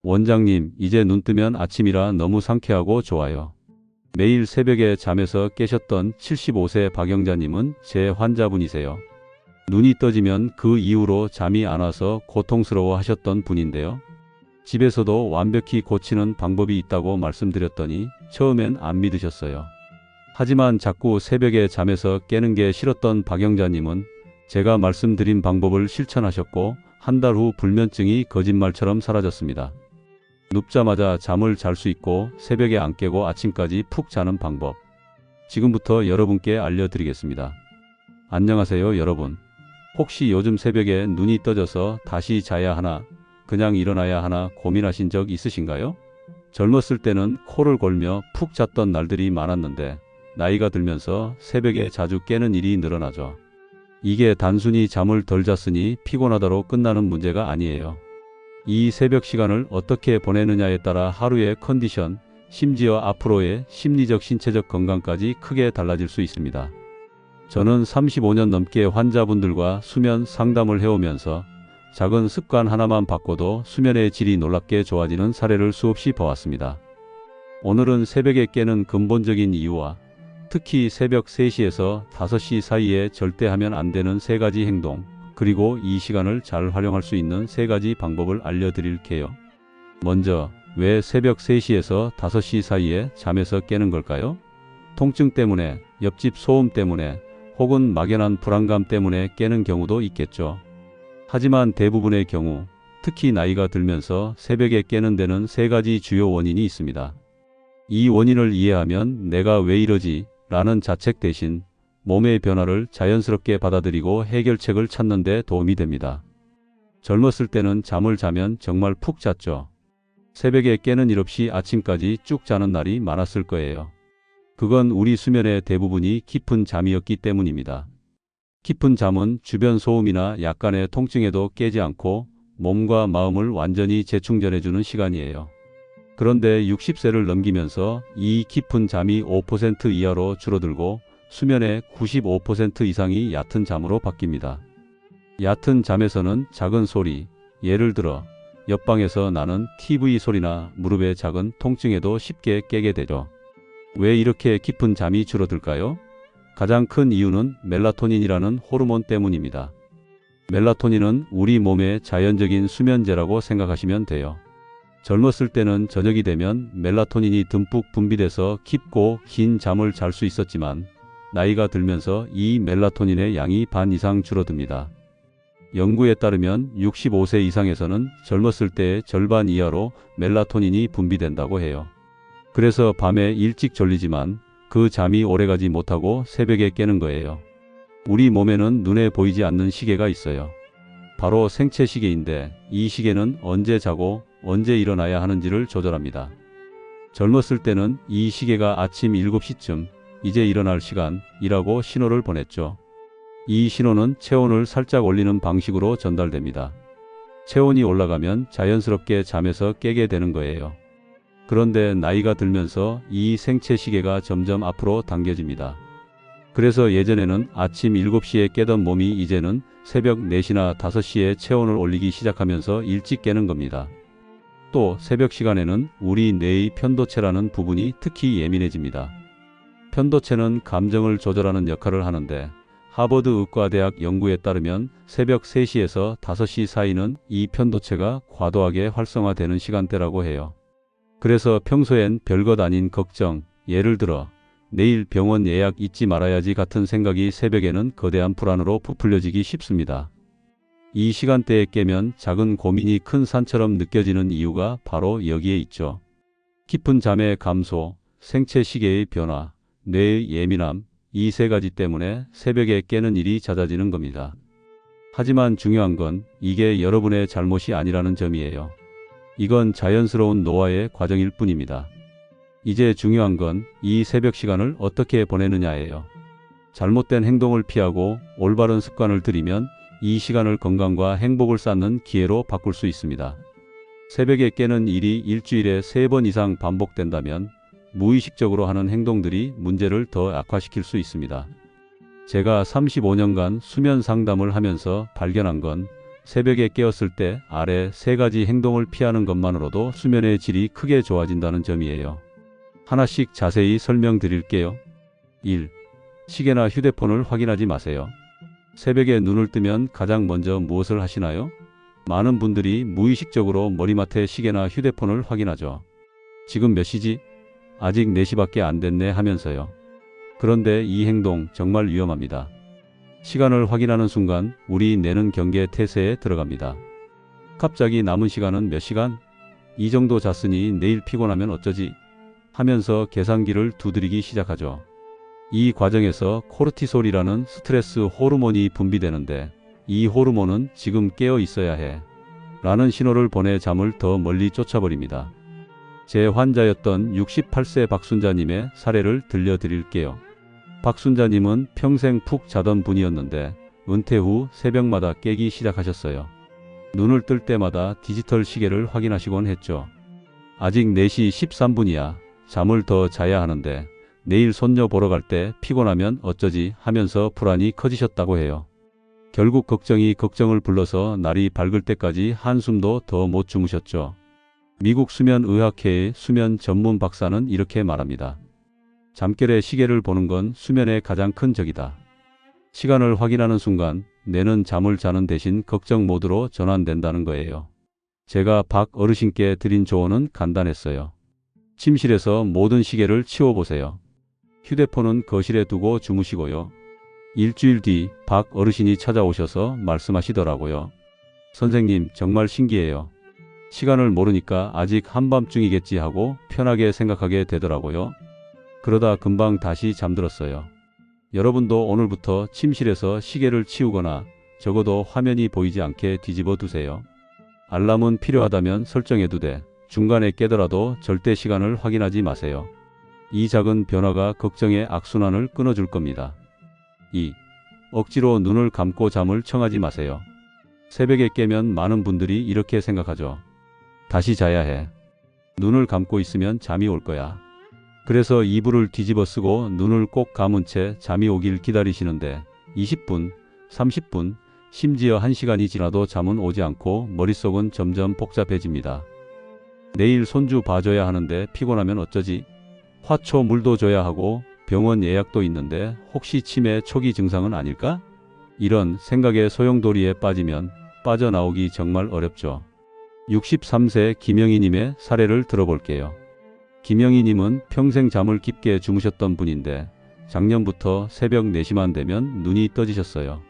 원장님, 이제 눈 뜨면 아침이라 너무 상쾌하고 좋아요. 매일 새벽에 잠에서 깨셨던 75세 박영자님은 제 환자분이세요. 눈이 떠지면 그 이후로 잠이 안 와서 고통스러워 하셨던 분인데요. 집에서도 완벽히 고치는 방법이 있다고 말씀드렸더니 처음엔 안 믿으셨어요. 하지만 자꾸 새벽에 잠에서 깨는 게 싫었던 박영자님은 제가 말씀드린 방법을 실천하셨고 한 달 후 불면증이 거짓말처럼 사라졌습니다. 눕자마자 잠을 잘 수 있고 새벽에 안 깨고 아침까지 푹 자는 방법. 지금부터 여러분께 알려드리겠습니다. 안녕하세요 여러분. 혹시 요즘 새벽에 눈이 떠져서 다시 자야 하나, 그냥 일어나야 하나 고민하신 적 있으신가요? 젊었을 때는 코를 골며 푹 잤던 날들이 많았는데 나이가 들면서 새벽에 자주 깨는 일이 늘어나죠. 이게 단순히 잠을 덜 잤으니 피곤하다로 끝나는 문제가 아니에요. 이 새벽 시간을 어떻게 보내느냐에 따라 하루의 컨디션, 심지어 앞으로의 심리적, 신체적 건강까지 크게 달라질 수 있습니다. 저는 35년 넘게 환자분들과 수면 상담을 해오면서 작은 습관 하나만 바꿔도 수면의 질이 놀랍게 좋아지는 사례를 수없이 봐왔습니다. 오늘은 새벽에 깨는 근본적인 이유와 특히 새벽 3시에서 5시 사이에 절대 하면 안 되는 3가지 행동, 그리고 이 시간을 잘 활용할 수 있는 3가지 방법을 알려드릴게요. 먼저, 왜 새벽 3시에서 5시 사이에 잠에서 깨는 걸까요? 통증 때문에, 옆집 소음 때문에, 혹은 막연한 불안감 때문에 깨는 경우도 있겠죠. 하지만 대부분의 경우, 특히 나이가 들면서 새벽에 깨는 데는 3가지 주요 원인이 있습니다. 이 원인을 이해하면 내가 왜 이러지? 라는 자책 대신 몸의 변화를 자연스럽게 받아들이고 해결책을 찾는 데 도움이 됩니다. 젊었을 때는 잠을 자면 정말 푹 잤죠. 새벽에 깨는 일 없이 아침까지 쭉 자는 날이 많았을 거예요. 그건 우리 수면의 대부분이 깊은 잠이었기 때문입니다. 깊은 잠은 주변 소음이나 약간의 통증에도 깨지 않고 몸과 마음을 완전히 재충전해주는 시간이에요. 그런데 60세를 넘기면서 이 깊은 잠이 5% 이하로 줄어들고 수면의 95% 이상이 얕은 잠으로 바뀝니다. 얕은 잠에서는 작은 소리, 예를 들어 옆방에서 나는 TV 소리나 무릎의 작은 통증에도 쉽게 깨게 되죠. 왜 이렇게 깊은 잠이 줄어들까요? 가장 큰 이유는 멜라토닌이라는 호르몬 때문입니다. 멜라토닌은 우리 몸의 자연적인 수면제라고 생각하시면 돼요. 젊었을 때는 저녁이 되면 멜라토닌이 듬뿍 분비돼서 깊고 긴 잠을 잘 수 있었지만 나이가 들면서 이 멜라토닌의 양이 반 이상 줄어듭니다. 연구에 따르면 65세 이상에서는 젊었을 때의 절반 이하로 멜라토닌이 분비된다고 해요. 그래서 밤에 일찍 졸리지만 그 잠이 오래가지 못하고 새벽에 깨는 거예요. 우리 몸에는 눈에 보이지 않는 시계가 있어요. 바로 생체 시계인데 이 시계는 언제 자고 언제 일어나야 하는지를 조절합니다. 젊었을 때는 이 시계가 아침 7시쯤 이제 일어날 시간이라고 신호를 보냈죠. 이 신호는 체온을 살짝 올리는 방식으로 전달됩니다. 체온이 올라가면 자연스럽게 잠에서 깨게 되는 거예요. 그런데 나이가 들면서 이 생체 시계가 점점 앞으로 당겨집니다. 그래서 예전에는 아침 7시에 깨던 몸이 이제는 새벽 4시나 5시에 체온을 올리기 시작하면서 일찍 깨는 겁니다. 또 새벽 시간에는 우리 뇌의 편도체라는 부분이 특히 예민해집니다. 편도체는 감정을 조절하는 역할을 하는데 하버드 의과대학 연구에 따르면 새벽 3시에서 5시 사이는 이 편도체가 과도하게 활성화되는 시간대라고 해요. 그래서 평소엔 별것 아닌 걱정, 예를 들어 내일 병원 예약 잊지 말아야지 같은 생각이 새벽에는 거대한 불안으로 부풀려지기 쉽습니다. 이 시간대에 깨면 작은 고민이 큰 산처럼 느껴지는 이유가 바로 여기에 있죠. 깊은 잠의 감소, 생체 시계의 변화, 뇌의 예민함, 이 3가지 때문에 새벽에 깨는 일이 잦아지는 겁니다. 하지만 중요한 건 이게 여러분의 잘못이 아니라는 점이에요. 이건 자연스러운 노화의 과정일 뿐입니다. 이제 중요한 건 이 새벽 시간을 어떻게 보내느냐예요. 잘못된 행동을 피하고 올바른 습관을 들이면 이 시간을 건강과 행복을 쌓는 기회로 바꿀 수 있습니다. 새벽에 깨는 일이 일주일에 3번 이상 반복된다면 무의식적으로 하는 행동들이 문제를 더 악화시킬 수 있습니다. 제가 35년간 수면 상담을 하면서 발견한 건 새벽에 깨었을 때 아래 세 가지 행동을 피하는 것만으로도 수면의 질이 크게 좋아진다는 점이에요. 하나씩 자세히 설명드릴게요. 1. 시계나 휴대폰을 확인하지 마세요. 새벽에 눈을 뜨면 가장 먼저 무엇을 하시나요? 많은 분들이 무의식적으로 머리맡에 시계나 휴대폰을 확인하죠. 지금 몇 시지? 아직 4시밖에 안 됐네 하면서요. 그런데 이 행동 정말 위험합니다. 시간을 확인하는 순간 우리 뇌는 경계 태세에 들어갑니다. 갑자기 남은 시간은 몇 시간? 이 정도 잤으니 내일 피곤하면 어쩌지? 하면서 계산기를 두드리기 시작하죠. 이 과정에서 코르티솔이라는 스트레스 호르몬이 분비되는데 이 호르몬은 지금 깨어 있어야 해 라는 신호를 보내 잠을 더 멀리 쫓아버립니다. 제 환자였던 68세 박순자님의 사례를 들려드릴게요. 박순자님은 평생 푹 자던 분이었는데 은퇴 후 새벽마다 깨기 시작하셨어요. 눈을 뜰 때마다 디지털 시계를 확인하시곤 했죠. 아직 4시 13분이야. 잠을 더 자야 하는데 내일 손녀 보러 갈 때 피곤하면 어쩌지 하면서 불안이 커지셨다고 해요. 결국 걱정이 걱정을 불러서 날이 밝을 때까지 한숨도 더 못 주무셨죠. 미국 수면의학회의 수면 전문 박사는 이렇게 말합니다. 잠결에 시계를 보는 건 수면의 가장 큰 적이다. 시간을 확인하는 순간 뇌는 잠을 자는 대신 걱정 모드로 전환된다는 거예요. 제가 박 어르신께 드린 조언은 간단했어요. 침실에서 모든 시계를 치워보세요. 휴대폰은 거실에 두고 주무시고요. 일주일 뒤 박 어르신이 찾아오셔서 말씀하시더라고요. 선생님, 정말 신기해요. 시간을 모르니까 아직 한밤중이겠지 하고 편하게 생각하게 되더라고요. 그러다 금방 다시 잠들었어요. 여러분도 오늘부터 침실에서 시계를 치우거나 적어도 화면이 보이지 않게 뒤집어 두세요. 알람은 필요하다면 설정해도 돼. 중간에 깨더라도 절대 시간을 확인하지 마세요. 이 작은 변화가 걱정의 악순환을 끊어줄 겁니다. 2. 억지로 눈을 감고 잠을 청하지 마세요. 새벽에 깨면 많은 분들이 이렇게 생각하죠. 다시 자야 해. 눈을 감고 있으면 잠이 올 거야. 그래서 이불을 뒤집어 쓰고 눈을 꼭 감은 채 잠이 오길 기다리시는데 20분, 30분, 심지어 1시간이 지나도 잠은 오지 않고 머릿속은 점점 복잡해집니다. 내일 손주 봐줘야 하는데 피곤하면 어쩌지? 화초 물도 줘야 하고 병원 예약도 있는데 혹시 치매 초기 증상은 아닐까? 이런 생각의 소용돌이에 빠지면 빠져나오기 정말 어렵죠. 63세 김영희님의 사례를 들어볼게요. 김영희님은 평생 잠을 깊게 주무셨던 분인데 작년부터 새벽 4시만 되면 눈이 떠지셨어요.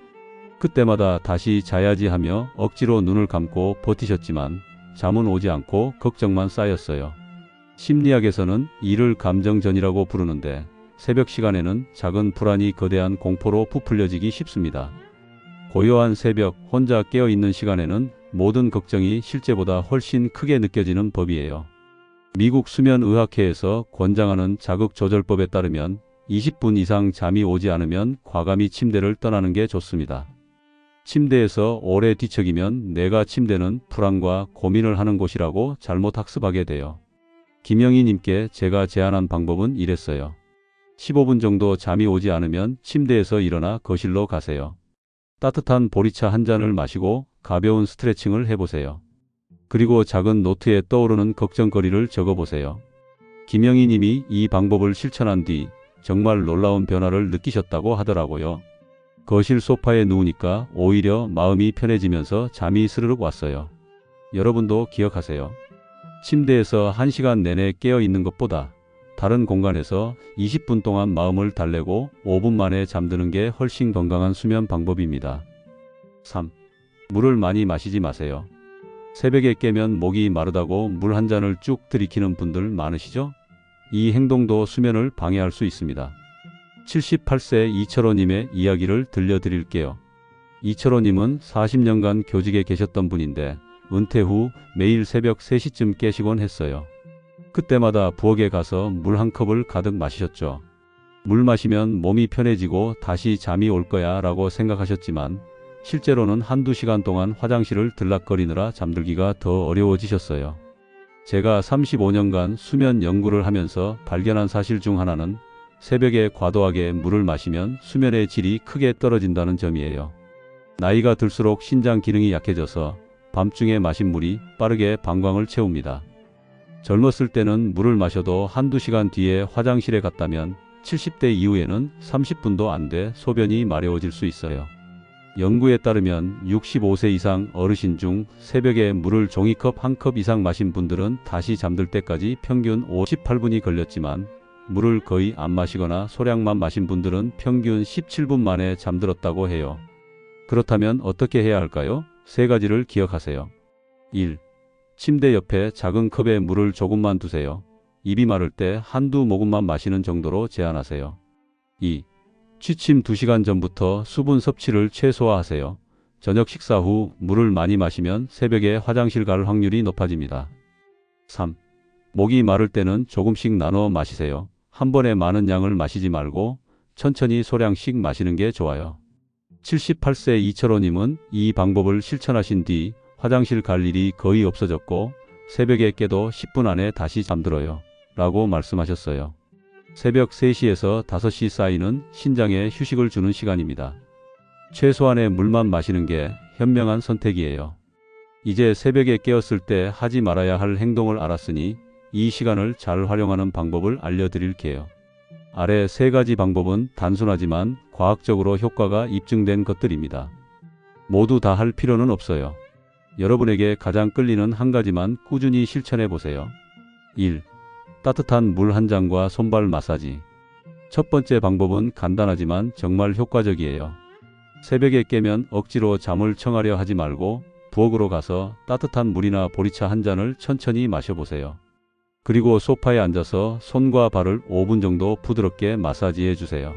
그때마다 다시 자야지 하며 억지로 눈을 감고 버티셨지만 잠은 오지 않고 걱정만 쌓였어요. 심리학에서는 이를 감정전이라고 부르는데 새벽 시간에는 작은 불안이 거대한 공포로 부풀려지기 쉽습니다. 고요한 새벽 혼자 깨어있는 시간에는 모든 걱정이 실제보다 훨씬 크게 느껴지는 법이에요. 미국 수면의학회에서 권장하는 자극조절법에 따르면 20분 이상 잠이 오지 않으면 과감히 침대를 떠나는 게 좋습니다. 침대에서 오래 뒤척이면 뇌가 침대는 불안과 고민을 하는 곳이라고 잘못 학습하게 돼요. 김영희님께 제가 제안한 방법은 이랬어요. 15분 정도 잠이 오지 않으면 침대에서 일어나 거실로 가세요. 따뜻한 보리차 한 잔을 마시고 가벼운 스트레칭을 해보세요. 그리고 작은 노트에 떠오르는 걱정거리를 적어보세요. 김영희님이 이 방법을 실천한 뒤 정말 놀라운 변화를 느끼셨다고 하더라고요. 거실 소파에 누우니까 오히려 마음이 편해지면서 잠이 스르륵 왔어요. 여러분도 기억하세요. 침대에서 1시간 내내 깨어 있는 것보다 다른 공간에서 20분 동안 마음을 달래고 5분 만에 잠드는 게 훨씬 건강한 수면 방법입니다. 3. 물을 많이 마시지 마세요. 새벽에 깨면 목이 마르다고 물 한 잔을 쭉 들이키는 분들 많으시죠? 이 행동도 수면을 방해할 수 있습니다. 78세 이철호님의 이야기를 들려드릴게요. 이철호님은 40년간 교직에 계셨던 분인데 은퇴 후 매일 새벽 3시쯤 깨시곤 했어요. 그때마다 부엌에 가서 물 한 컵을 가득 마시셨죠. 물 마시면 몸이 편해지고 다시 잠이 올 거야 라고 생각하셨지만 실제로는 한두 시간 동안 화장실을 들락거리느라 잠들기가 더 어려워지셨어요. 제가 35년간 수면 연구를 하면서 발견한 사실 중 하나는 새벽에 과도하게 물을 마시면 수면의 질이 크게 떨어진다는 점이에요. 나이가 들수록 신장 기능이 약해져서 밤중에 마신 물이 빠르게 방광을 채웁니다. 젊었을 때는 물을 마셔도 한두 시간 뒤에 화장실에 갔다면 70대 이후에는 30분도 안 돼 소변이 마려워질 수 있어요. 연구에 따르면 65세 이상 어르신 중 새벽에 물을 종이컵 한 컵 이상 마신 분들은 다시 잠들 때까지 평균 58분이 걸렸지만 물을 거의 안 마시거나 소량만 마신 분들은 평균 17분 만에 잠들었다고 해요. 그렇다면 어떻게 해야 할까요? 세 가지를 기억하세요. 1. 침대 옆에 작은 컵에 물을 조금만 두세요. 입이 마를 때 한두 모금만 마시는 정도로 제한하세요. 2. 취침 2시간 전부터 수분 섭취를 최소화하세요. 저녁 식사 후 물을 많이 마시면 새벽에 화장실 갈 확률이 높아집니다. 3. 목이 마를 때는 조금씩 나눠 마시세요. 한 번에 많은 양을 마시지 말고 천천히 소량씩 마시는 게 좋아요. 78세 이철호님은 이 방법을 실천하신 뒤 화장실 갈 일이 거의 없어졌고 새벽에 깨도 10분 안에 다시 잠들어요. 라고 말씀하셨어요. 새벽 3시에서 5시 사이는 신장에 휴식을 주는 시간입니다. 최소한의 물만 마시는 게 현명한 선택이에요. 이제 새벽에 깨었을 때 하지 말아야 할 행동을 알았으니 이 시간을 잘 활용하는 방법을 알려드릴게요. 아래 3가지 방법은 단순하지만 과학적으로 효과가 입증된 것들입니다. 모두 다 할 필요는 없어요. 여러분에게 가장 끌리는 한 가지만 꾸준히 실천해 보세요. 1. 따뜻한 물 한 잔과 손발 마사지. 첫 번째 방법은 간단하지만 정말 효과적이에요. 새벽에 깨면 억지로 잠을 청하려 하지 말고 부엌으로 가서 따뜻한 물이나 보리차 한 잔을 천천히 마셔보세요. 그리고 소파에 앉아서 손과 발을 5분 정도 부드럽게 마사지해 주세요.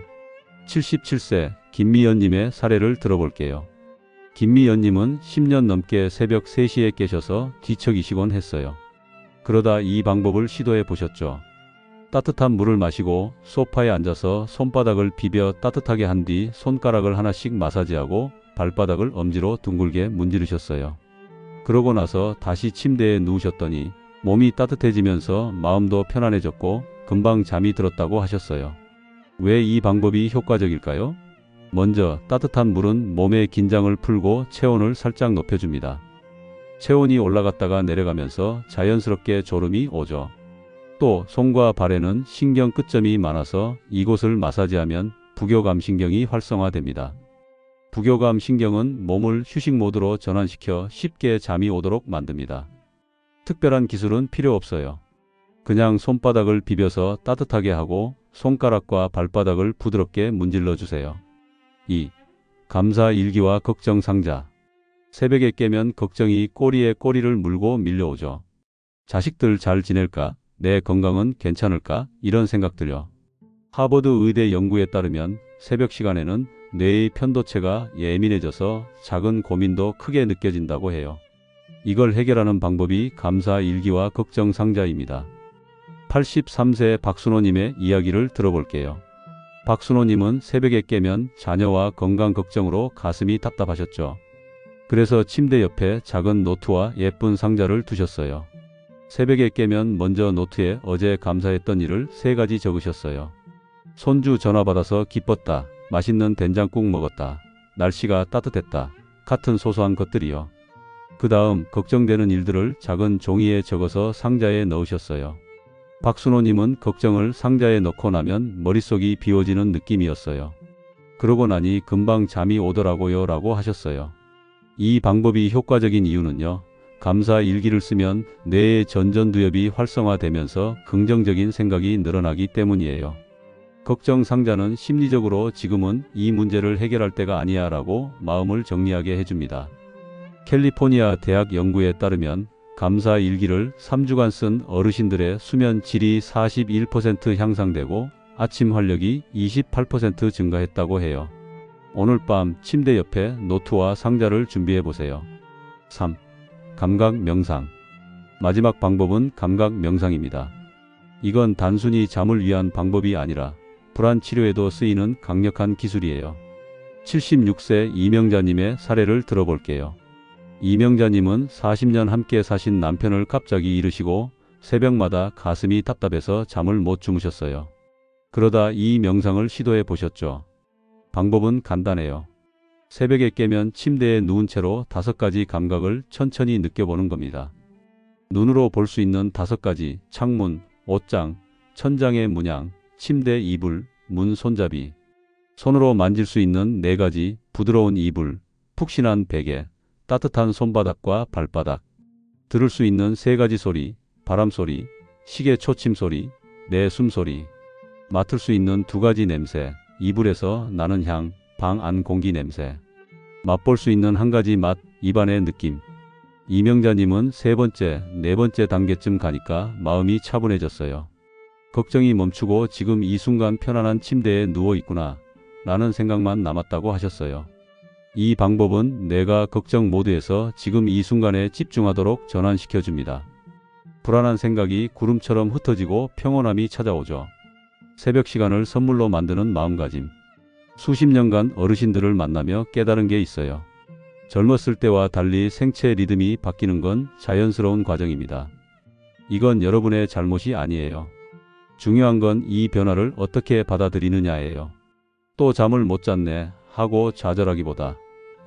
77세 김미연님의 사례를 들어볼게요. 김미연님은 10년 넘게 새벽 3시에 깨셔서 뒤척이시곤 했어요. 그러다 이 방법을 시도해 보셨죠. 따뜻한 물을 마시고 소파에 앉아서 손바닥을 비벼 따뜻하게 한 뒤 손가락을 하나씩 마사지하고 발바닥을 엄지로 둥글게 문지르셨어요. 그러고 나서 다시 침대에 누우셨더니 몸이 따뜻해지면서 마음도 편안해졌고 금방 잠이 들었다고 하셨어요. 왜 이 방법이 효과적일까요? 먼저 따뜻한 물은 몸의 긴장을 풀고 체온을 살짝 높여줍니다. 체온이 올라갔다가 내려가면서 자연스럽게 졸음이 오죠. 또 손과 발에는 신경 끝점이 많아서 이곳을 마사지하면 부교감 신경이 활성화됩니다. 부교감 신경은 몸을 휴식 모드로 전환시켜 쉽게 잠이 오도록 만듭니다. 특별한 기술은 필요 없어요. 그냥 손바닥을 비벼서 따뜻하게 하고 손가락과 발바닥을 부드럽게 문질러 주세요. 2. 감사 일기와 걱정 상자. 새벽에 깨면 걱정이 꼬리에 꼬리를 물고 밀려오죠. 자식들 잘 지낼까? 내 건강은 괜찮을까? 이런 생각들요. 하버드 의대 연구에 따르면 새벽 시간에는 뇌의 편도체가 예민해져서 작은 고민도 크게 느껴진다고 해요. 이걸 해결하는 방법이 감사 일기와 걱정 상자입니다. 83세 박순호님의 이야기를 들어볼게요. 박순호님은 새벽에 깨면 자녀와 건강 걱정으로 가슴이 답답하셨죠. 그래서 침대 옆에 작은 노트와 예쁜 상자를 두셨어요. 새벽에 깨면 먼저 노트에 어제 감사했던 일을 3가지 적으셨어요. 손주 전화 받아서 기뻤다. 맛있는 된장국 먹었다. 날씨가 따뜻했다. 같은 소소한 것들이요. 그 다음 걱정되는 일들을 작은 종이에 적어서 상자에 넣으셨어요. 박순호님은 걱정을 상자에 넣고 나면 머릿속이 비워지는 느낌이었어요. 그러고 나니 금방 잠이 오더라고요 라고 하셨어요. 이 방법이 효과적인 이유는요. 감사 일기를 쓰면 뇌의 전전두엽이 활성화되면서 긍정적인 생각이 늘어나기 때문이에요. 걱정 상자는 심리적으로 지금은 이 문제를 해결할 때가 아니야 라고 마음을 정리하게 해줍니다. 캘리포니아 대학 연구에 따르면 감사 일기를 3주간 쓴 어르신들의 수면 질이 41% 향상되고 아침 활력이 28% 증가했다고 해요. 오늘 밤 침대 옆에 노트와 상자를 준비해 보세요. 3. 감각 명상. 마지막 방법은 감각 명상입니다. 이건 단순히 잠을 위한 방법이 아니라 불안 치료에도 쓰이는 강력한 기술이에요. 76세 이명자님의 사례를 들어볼게요. 이명자님은 40년 함께 사신 남편을 갑자기 잃으시고 새벽마다 가슴이 답답해서 잠을 못 주무셨어요. 그러다 이 명상을 시도해 보셨죠. 방법은 간단해요. 새벽에 깨면 침대에 누운 채로 5가지 감각을 천천히 느껴보는 겁니다. 눈으로 볼 수 있는 5가지: 창문, 옷장, 천장의 문양, 침대 이불, 문 손잡이. 손으로 만질 수 있는 4가지: 부드러운 이불, 푹신한 베개, 따뜻한 손바닥과 발바닥. 들을 수 있는 3가지 소리: 바람소리, 시계 초침 소리, 내 숨소리. 맡을 수 있는 2가지 냄새: 이불에서 나는 향, 방 안 공기 냄새. 맛볼 수 있는 1가지 맛, 입안의 느낌. 이명자님은 3번째, 4번째 단계쯤 가니까 마음이 차분해졌어요. 걱정이 멈추고 지금 이 순간 편안한 침대에 누워 있구나 라는 생각만 남았다고 하셨어요. 이 방법은 내가 걱정 모드에서 지금 이 순간에 집중하도록 전환시켜줍니다. 불안한 생각이 구름처럼 흩어지고 평온함이 찾아오죠. 새벽 시간을 선물로 만드는 마음가짐. 수십 년간 어르신들을 만나며 깨달은 게 있어요. 젊었을 때와 달리 생체 리듬이 바뀌는 건 자연스러운 과정입니다. 이건 여러분의 잘못이 아니에요. 중요한 건 이 변화를 어떻게 받아들이느냐예요. 또 잠을 못 잤네 하고 좌절하기보다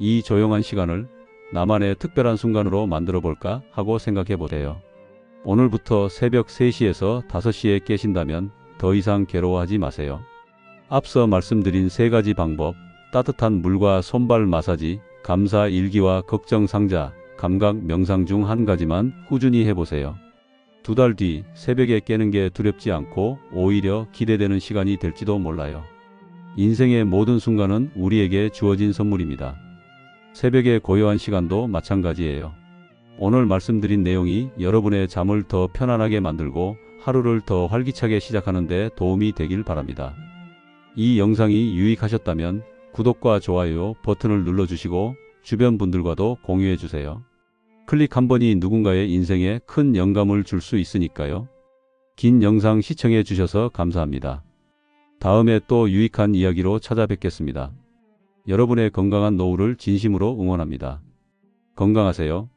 이 조용한 시간을 나만의 특별한 순간으로 만들어 볼까 하고 생각해 보세요. 오늘부터 새벽 3시에서 5시에 깨신다면 더 이상 괴로워하지 마세요. 앞서 말씀드린 3가지 방법, 따뜻한 물과 손발 마사지, 감사 일기와 걱정 상자, 감각 명상 중 1가지만 꾸준히 해보세요. 2달 뒤 새벽에 깨는 게 두렵지 않고 오히려 기대되는 시간이 될지도 몰라요. 인생의 모든 순간은 우리에게 주어진 선물입니다. 새벽의 고요한 시간도 마찬가지예요. 오늘 말씀드린 내용이 여러분의 잠을 더 편안하게 만들고 하루를 더 활기차게 시작하는 데 도움이 되길 바랍니다. 이 영상이 유익하셨다면 구독과 좋아요 버튼을 눌러주시고 주변 분들과도 공유해주세요. 클릭 한 번이 누군가의 인생에 큰 영감을 줄 수 있으니까요. 긴 영상 시청해 주셔서 감사합니다. 다음에 또 유익한 이야기로 찾아뵙겠습니다. 여러분의 건강한 노후를 진심으로 응원합니다. 건강하세요.